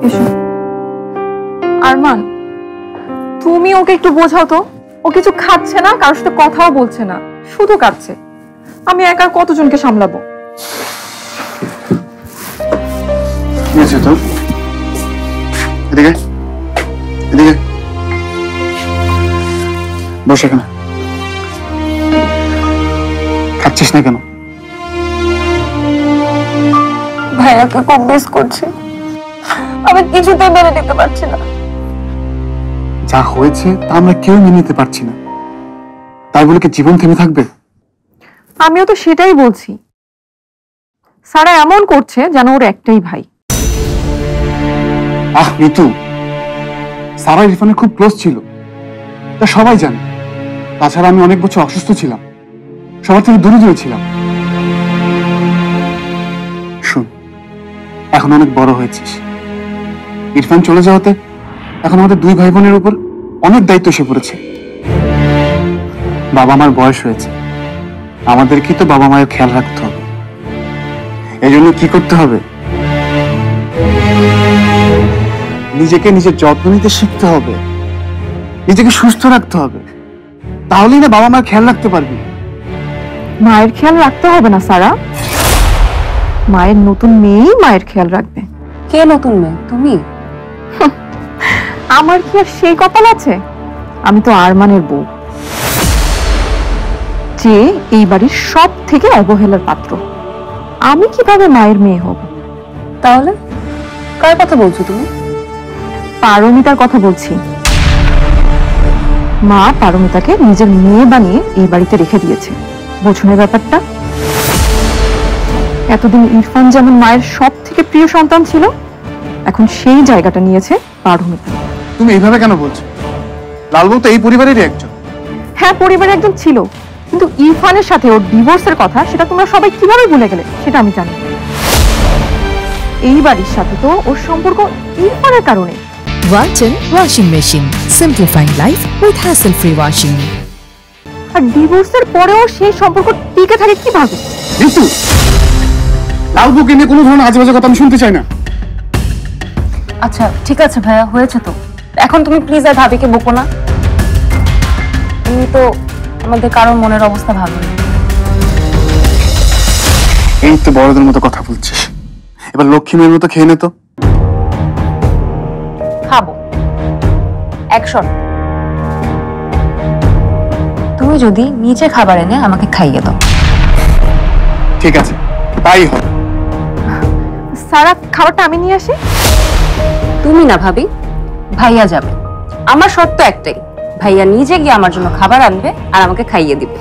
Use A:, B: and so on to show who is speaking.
A: এসো। আরমান, তুমি ওকে একটু বোঝাও তো। ও কিছু খাচ্ছে না, কারোর সাথে কথাও বলছে না, শুধু কাঁদছে। আমি একা কতজনকে সামলাবো?
B: তোর এদিকে এদিকে বস এখানে। খাচ্ছিস না কেন?
A: ভাইয়াকে খুব মিস করছি, আমি কিছুতেই মেনে নিতে পারছি না।
B: যা হয়েছে তা আমরা কেউ মেনে নিতে পারছি না, তাই বলে কি জীবন থেমে থাকবে?
A: আমিও তো সেটাই বলছি। সারা এমন করছে যেন ওর একটাই ভাই।
B: ঋতু, সারা ইরফানের খুব ক্লোজ ছিল, তা সবাই জানে। তাছাড়া আমি অনেক বছর অসুস্থ ছিলাম, সবার থেকে দূরে দূরে ছিলাম। শুন, এখন অনেক বড় হয়েছিস। ইরফান চলে যাওয়াতে এখন আমাদের দুই ভাই বোনের উপর অনেক দায়িত্ব এসে পড়েছে। বাবা মার বয়স হয়েছে, আমাদেরকে তো বাবা মায়ের খেয়াল রাখতে হবে। এই জন্য কি করতে হবে? নিজেকে নিজের যত্ন নিতে শিখতে হবে, নিজেকে সুস্থ রাখতে হবে, তাহলেই না বাবা মায়ের খেয়াল রাখতে পারবি।
A: মায়ের খেয়াল রাখতে হবে না সারা, মায়ের নতুন মেয়েই মায়ের খেয়াল রাখবে।
C: কে নতুন মেয়ে? তুমি?
A: আমার কি আর সেই কপাল আছে? আমি তো আরমানের বউ, যে এই বাড়ির সব থেকে অবহেলার পাত্র। আমি কিভাবে মায়ের মেয়ে হব?
C: তাহলে কার কথা বলছো তুমি?
A: পারমিতার কথা বলছি। মা পারমিতাকে নিজের মেয়ে বানিয়ে এই বাড়িতে রেখে দিয়েছে। বোঝো না ব্যাপারটা? এতদিন ইরফান যেমন মায়ের সব থেকে প্রিয় সন্তান ছিল, এখন সেই জায়গাটা নিয়েছে পারমিতা।
B: তুমি এইভাবে কেন বলছো? লালবউ তো এই পরিবারেরই একজন।
A: হ্যাঁ, পরিবারের একজন ছিল, কিন্তু ইরফানের সাথে ওর ডিভোর্সের কথা সেটা তোমরা সবাই কিভাবে ভুলে গেলে সেটা আমি জানি। এই বাড়ির সাথে তো ওর সম্পর্ক ইরফানের কারণে।
D: Walton washing machine, simplifying life with hassle free washing.
A: আর ডিভোর্সের পরেও সেই সম্পর্ক টিকে থাকে কিভাবে?
B: কিন্তু লালবউকে নিয়ে কোনো ধরনের আজেবাজে কথা আমি শুনতে চাই না।
C: আচ্ছা ঠিক আছে ভাইয়া, হয়েছে তো। এখন তুমি প্লিজ আর ভাবিকে বকো না। তুমি তো আমাদের কারোর মনের অবস্থা ভাবনি।
B: এই তো বড়দের মতো কথা বলছিস, এবার লক্ষ্মী মেয়ের মতো খেয়ে নে তো।
C: খাবো, অ্যাকশন। তুমি যদি নিচে খাবার এনে আমাকে খাইয়ে দাও।
B: ঠিক আছে, তাই হবে।
A: সারা, খাবারটা আমি নিয়ে আসি।
C: তুমি না ভাবি, ভাইয়া যাবে। আমার শর্ত একটাই, ভাইয়া নিজে গিয়ে আমার জন্য খাবার আনবে আর আমাকে খাইয়ে দিবে।